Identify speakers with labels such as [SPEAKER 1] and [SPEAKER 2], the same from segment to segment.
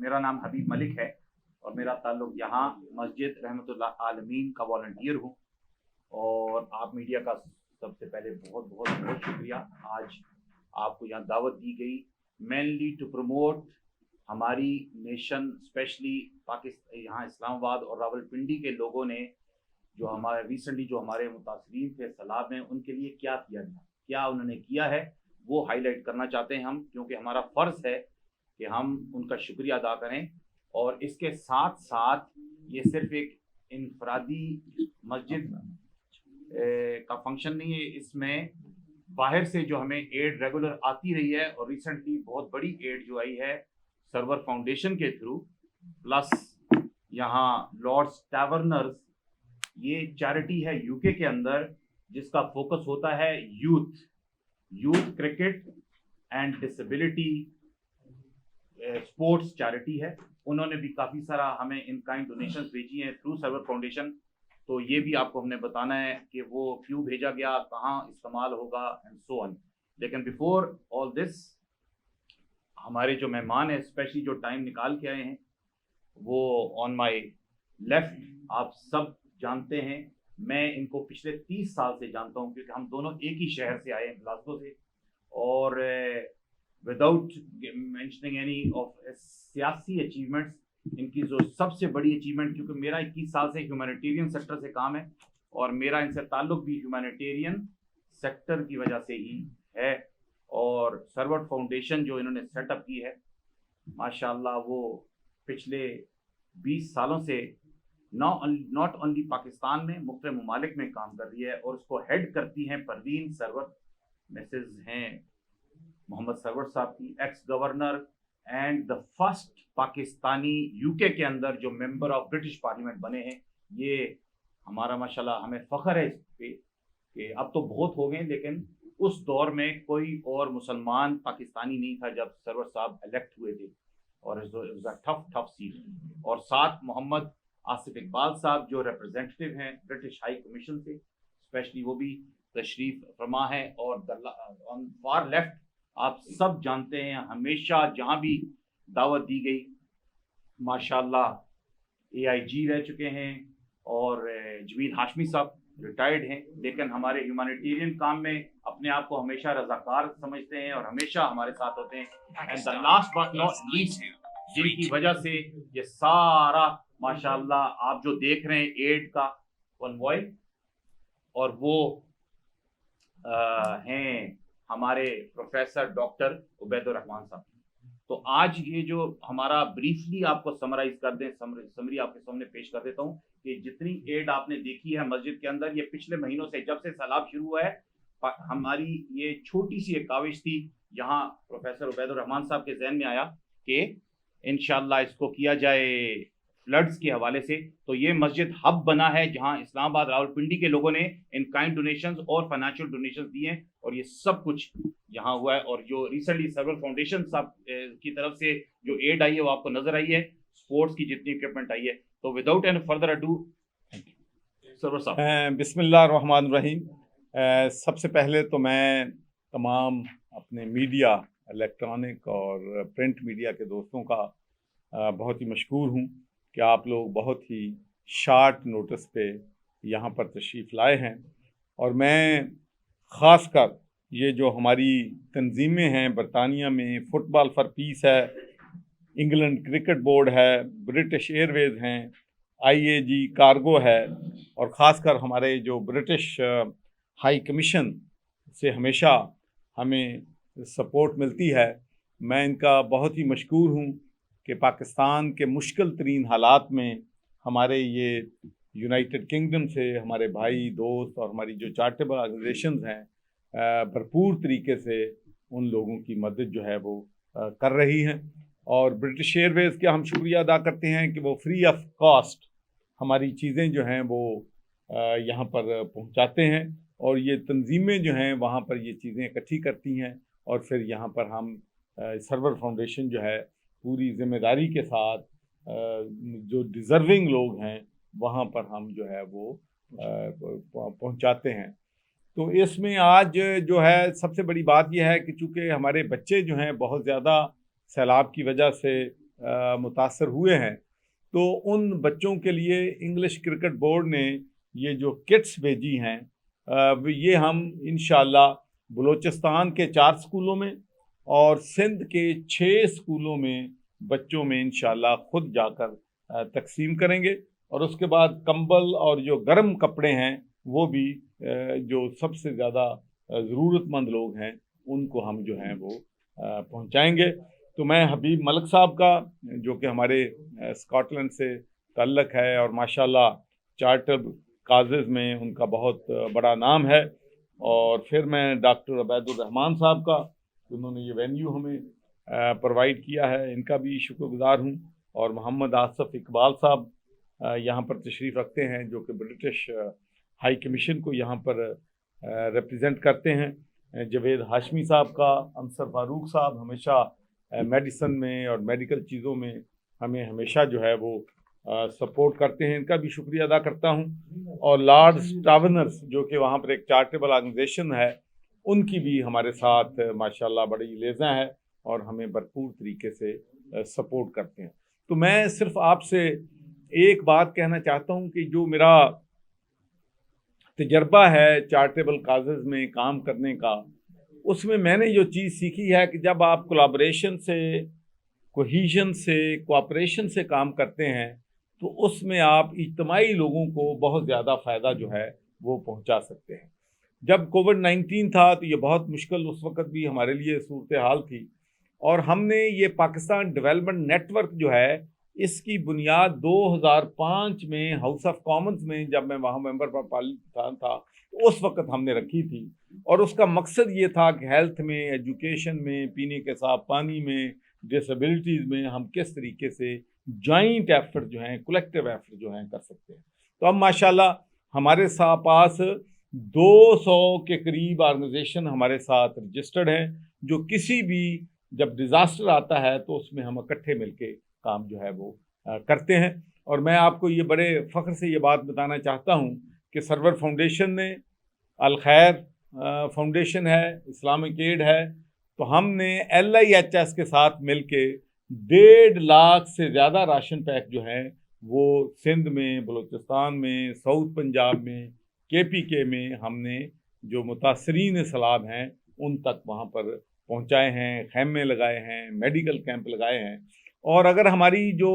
[SPEAKER 1] मेरा नाम हबीब मलिक है और मेरा ताल्लुक यहाँ मस्जिद रहमतुल्लाह आलमीन का वॉलंटियर हूँ। और आप मीडिया का सबसे पहले बहुत बहुत बहुत शुक्रिया। आज आपको यहाँ दावत दी गई मेनली टू प्रमोट हमारी नेशन, स्पेशली पाकिस्तान, यहाँ इस्लामाबाद और रावलपिंडी के लोगों ने जो हमारे रिसेंटली जो हमारे मुतासरीन थे सैलाब में, उनके लिए क्या किया गया, क्या उन्होंने किया है, वो हाईलाइट करना चाहते हैं हम, क्योंकि हमारा फ़र्ज़ है कि हम उनका शुक्रिया अदा करें। और इसके साथ साथ ये सिर्फ एक इनफरादी मस्जिद का फंक्शन नहीं है, इसमें बाहर से जो हमें एड रेगुलर आती रही है और रिसेंटली बहुत बड़ी एड जो आई है सर्वर फाउंडेशन के थ्रू, प्लस यहाँ लॉर्ड्स टैवर्नर्स, ये चैरिटी है यूके के अंदर जिसका फोकस होता है youth cricket and disability sports charity है। उन्होंने भी काफ़ी सारा हमें इन काइंड डोनेशंस भेजी हैं थ्रू सर्वर फाउंडेशन। तो ये भी आपको हमने बताना है कि वो क्यों भेजा गया, कहाँ इस्तेमाल होगा एंड सो ऑन। लेकिन बिफोर ऑल दिस, हमारे जो मेहमान हैं स्पेशली जो टाइम निकाल के आए हैं, वो ऑन माय लेफ्ट आप सब जानते हैं। मैं इनको पिछले 30 साल से जानता हूँ क्योंकि हम दोनों एक ही शहर से आए हैं, ग्लासगो से। और विदाउट मेंशनिंग एनी ऑफ सियासी अचीवमेंट्स, इनकी जो सबसे बड़ी अचीवमेंट, क्योंकि मेरा 21 साल से ह्यूमैनिटेरियन सेक्टर से काम है और मेरा इनसे ताल्लुक भी ह्यूमैनिटेरियन सेक्टर की वजह से ही है। और सर्वर फाउंडेशन जो इन्होंने सेटअप की है, माशाल्लाह, वो पिछले 20 सालों से नॉट ओनली पाकिस्तान में मुख्तलिफ ममालिक में काम कर रही है। और उसको हेड करती हैं परवीन सरवर, मिसेज हैं मोहम्मद सरवर साहब की, x governor and the first Pakistani UK के अंदर जो मेंबर ऑफ ब्रिटिश पार्लियामेंट बने हैं। ये हमारा माशाल्लाह हमें फ़ख्र है इस पे कि अब तो बहुत हो गए, लेकिन उस दौर में कोई और मुसलमान पाकिस्तानी नहीं था जब सरवर साहब इलेक्ट हुए थे। और टफ सीट। और साथ मोहम्मद आसिफ इकबाल साहब जो रिप्रेजेंटेटिव हैं ब्रिटिश हाई कमीशन से, स्पेशली वो भी तशरीफ फरमा है। और ऑन फार लेफ्ट आप सब जानते हैं, हमेशा जहाँ भी दावत दी गई माशाल्लाह AIG रह चुके हैं। और जमील हाशमी साहब रिटायर्ड हैं, लेकिन हमारे ह्यूमैनिटेरियन काम में अपने आप को हमेशा रजाकार समझते हैं और हमेशा हमारे साथ होते हैं। And the last but not least, जिनकी वजह से ये सारा माशाल्लाह आप जो देख रहे हैं एड का कॉन्वॉय, और वो हैं हमारे प्रोफेसर डॉक्टर उबैदुर रहमान साहब। तो आज ये जो हमारा ब्रीफली आपको समराइज कर दें, समरी आपके सामने पेश कर देता हूँ कि जितनी एड आपने देखी है मस्जिद के अंदर, ये पिछले महीनों से जब से सैलाब शुरू हुआ है, हमारी ये छोटी सी एक काविश थी। यहाँ प्रोफेसर उबैदुर रहमान साहब के जहन में आया कि इंशाल्लाह इसको किया जाए फ्लड्स के हवाले से। तो ये मस्जिद हब बना है जहां इस्लामाबाद रावलपिंडी के लोगों ने इन काइंड डोनेशंस और फाइनेंशियल डोनेशंस दिए हैं, और ये सब कुछ यहाँ हुआ है। और जो रिसेंटली सर्वर फाउंडेशन साहब की तरफ से जो एड आई है वो आपको नजर आई है, स्पोर्ट्स की जितनी इक्विपमेंट आई है। तो without any further ado, server साहब।
[SPEAKER 2] बिस्मिल्लाह रहमान रहीम। सबसे पहले तो मैं तमाम अपने मीडिया, इलेक्ट्रॉनिक और प्रिंट मीडिया के दोस्तों का बहुत ही मशकूर हूँ कि आप लोग बहुत ही शार्ट नोटिस पे यहाँ पर तशरीफ़ लाए हैं। और मैं ख़ासकर ये जो हमारी तंजीमें हैं, बरतानिया में फ़ुटबॉल फॉर पीस है, इंग्लैंड क्रिकेट बोर्ड है, ब्रिटिश एयरवेज़ हैं, IAG कार्गो है, और ख़ासकर हमारे जो ब्रिटिश हाई कमीशन से हमेशा हमें सपोर्ट मिलती है, मैं इनका बहुत ही मशकूर हूँ कि पाकिस्तान के मुश्किल तरीन हालात में हमारे ये यूनाइटेड किंगडम से हमारे भाई दोस्त और हमारी जो चैरिटेबल ऑर्गेनाइजेशंस हैं भरपूर तरीके से उन लोगों की मदद जो है वो कर रही हैं। और ब्रिटिश एयरवेज़ के हम शुक्रिया अदा करते हैं कि वो फ्री ऑफ कॉस्ट हमारी चीज़ें जो हैं वो यहाँ पर पहुँचाते हैं, और ये तंजीमें जो हैं वहाँ पर ये चीज़ें इकट्ठी करती हैं, और फिर यहाँ पर हम सर्वर फाउंडेशन जो है पूरी जिम्मेदारी के साथ जो डिज़र्विंग लोग हैं वहाँ पर हम जो है वो पहुँचाते हैं। तो इसमें आज जो है सबसे बड़ी बात यह है कि चूँकि हमारे बच्चे जो हैं बहुत ज़्यादा सैलाब की वजह से मुतासर हुए हैं, तो उन बच्चों के लिए इंग्लिश क्रिकेट बोर्ड ने ये जो किट्स भेजी हैं, ये हम इंशाअल्लाह बलूचिस्तान के 4 स्कूलों में और सिंध के 6 स्कूलों में बच्चों में इंशाअल्लाह खुद जाकर तकसीम करेंगे। और उसके बाद कंबल और जो गर्म कपड़े हैं वो भी जो सबसे ज़्यादा ज़रूरतमंद लोग हैं उनको हम जो हैं वो पहुंचाएंगे। तो मैं हबीब मलिक साहब का, जो कि हमारे स्कॉटलैंड से ताल्लुक़ है और माशाल्लाह चार्टर्ड काजेज़ में उनका बहुत बड़ा नाम है, और फिर मैं डॉक्टर अबैदुर रहमान साहब का, उन्होंने ये वेन्यू हमें प्रोवाइड किया है, इनका भी शुक्रगुजार हूँ। और मोहम्मद आसफ इकबाल साहब यहाँ पर तशरीफ़ रखते हैं, जो कि ब्रिटिश हाई कमीशन को यहाँ पर रिप्रेजेंट करते हैं। जवेद हाशमी साहब का, अंसर फारूक साहब हमेशा मेडिसन में और मेडिकल चीज़ों में हमें हमेशा जो है वो सपोर्ट करते हैं, इनका भी शुक्रिया अदा करता हूँ। और लॉर्ड्स टावर्नर्स, जो कि वहाँ पर एक चैरिटेबल ऑर्गेनाइजेशन है, उनकी भी हमारे साथ माशाल्लाह बड़ी लेज़ा है और हमें भरपूर तरीके से सपोर्ट करते हैं। तो मैं सिर्फ आपसे एक बात कहना चाहता हूँ कि जो मेरा तजर्बा है चैरिटेबल काजेज़ में काम करने का, उसमें मैंने जो चीज़ सीखी है कि जब आप कोलैबोरेशन से, कोहीजन से, कोऑपरेशन से काम करते हैं तो उसमें आप इज्तिमाई लोगों को बहुत ज़्यादा फ़ायदा जो है वो पहुंचा सकते हैं। जब कोविड-19 था तो ये बहुत मुश्किल उस वक़्त भी हमारे लिए सूरत हाल थी, और हमने ये पाकिस्तान डेवलपमेंट नेटवर्क जो है, इसकी बुनियाद 2005 में हाउस ऑफ कॉमन्स में, जब मैं वहाँ मेंबर फॉर पार्लियामेंट था, तो उस वक़्त हमने रखी थी। और उसका मकसद ये था कि हेल्थ में, एजुकेशन में, पीने के साफ पानी में, डिसेबिलिटीज़ में हम किस तरीके से जॉइंट एफर्ट जो हैं, कलेक्टिव एफर्ट जो हैं कर सकते हैं। तो अब माशाल्लाह हमारे पास 200 के करीब ऑर्गेनाइजेशन हमारे साथ रजिस्टर्ड हैं, जो किसी भी जब डिज़ास्टर आता है तो उसमें हम इकट्ठे मिलके काम जो है वो करते हैं। और मैं आपको ये बड़े फ़ख्र से ये बात बताना चाहता हूँ कि सरवर फाउंडेशन ने, अल खैर फाउंडेशन है, इस्लामिक एड है, तो हमने LIHS के साथ मिलके 1.5 लाख से ज़्यादा राशन पैक जो हैं वो सिंध में, बलूचिस्तान में, साउथ पंजाब में, KPK में हमने जो मुतासरीन सैलाब हैं उन तक वहाँ पर पहुँचाए हैं, खैमे लगाए हैं, मेडिकल कैंप लगाए हैं। और अगर हमारी जो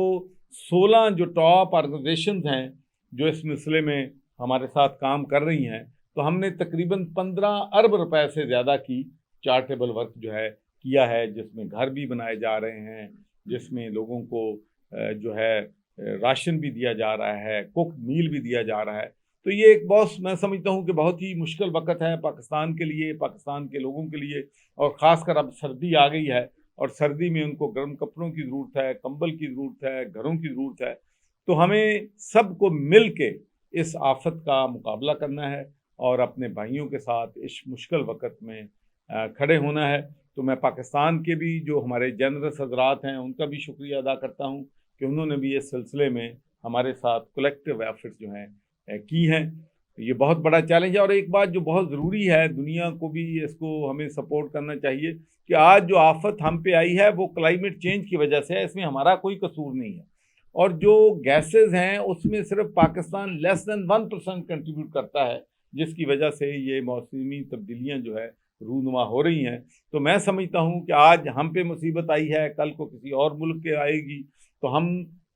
[SPEAKER 2] 16 जो टॉप ऑर्गेनाइजेशंस हैं जो इस मसले में हमारे साथ काम कर रही हैं, तो हमने तकरीबन 15 अरब रुपए से ज़्यादा की चैरिटेबल वर्क जो है किया है, जिसमें घर भी बनाए जा रहे हैं, जिसमें लोगों को जो है राशन भी दिया जा रहा है, कुक मील भी दिया जा रहा है। तो ये एक बहुत, मैं समझता हूँ कि बहुत ही मुश्किल वक़्त है पाकिस्तान के लिए, पाकिस्तान के लोगों के लिए, और ख़ासकर अब सर्दी आ गई है और सर्दी में उनको गर्म कपड़ों की ज़रूरत है, कंबल की ज़रूरत है, घरों की ज़रूरत है। तो हमें सबको मिल के इस आफत का मुकाबला करना है और अपने भाइयों के साथ इस मुश्किल वक़्त में खड़े होना है। तो मैं पाकिस्तान के भी जो हमारे जनरस हज़रात हैं उनका भी शुक्रिया अदा करता हूँ कि उन्होंने भी इस सिलसिले में हमारे साथ कलेक्टिव एफर्ट्स जो हैं की हैं। ये बहुत बड़ा चैलेंज है। और एक बात जो बहुत ज़रूरी है, दुनिया को भी इसको हमें सपोर्ट करना चाहिए कि आज जो आफत हम पे आई है वो क्लाइमेट चेंज की वजह से है, इसमें हमारा कोई कसूर नहीं है। और जो गैसेस हैं उसमें सिर्फ पाकिस्तान लेस देन 1% कंट्रीब्यूट करता है, जिसकी वजह से ये मौसमी तब्दीलियाँ जो है रूनुमा हो रही हैं। तो मैं समझता हूँ कि आज हम पे मुसीबत आई है, कल को किसी और मुल्क के आएगी, तो हम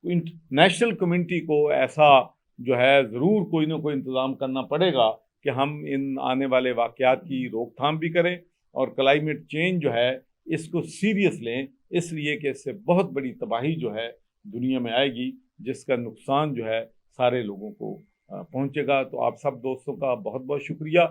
[SPEAKER 2] इंटरनेशनल कम्युनिटी को ऐसा जो है ज़रूर कोई ना कोई इंतज़ाम करना पड़ेगा कि हम इन आने वाले वाक़यात की रोकथाम भी करें और क्लाइमेट चेंज जो है इसको सीरियस लें, इसलिए कि इससे बहुत बड़ी तबाही जो है दुनिया में आएगी, जिसका नुकसान जो है सारे लोगों को पहुंचेगा। तो आप सब दोस्तों का बहुत बहुत शुक्रिया।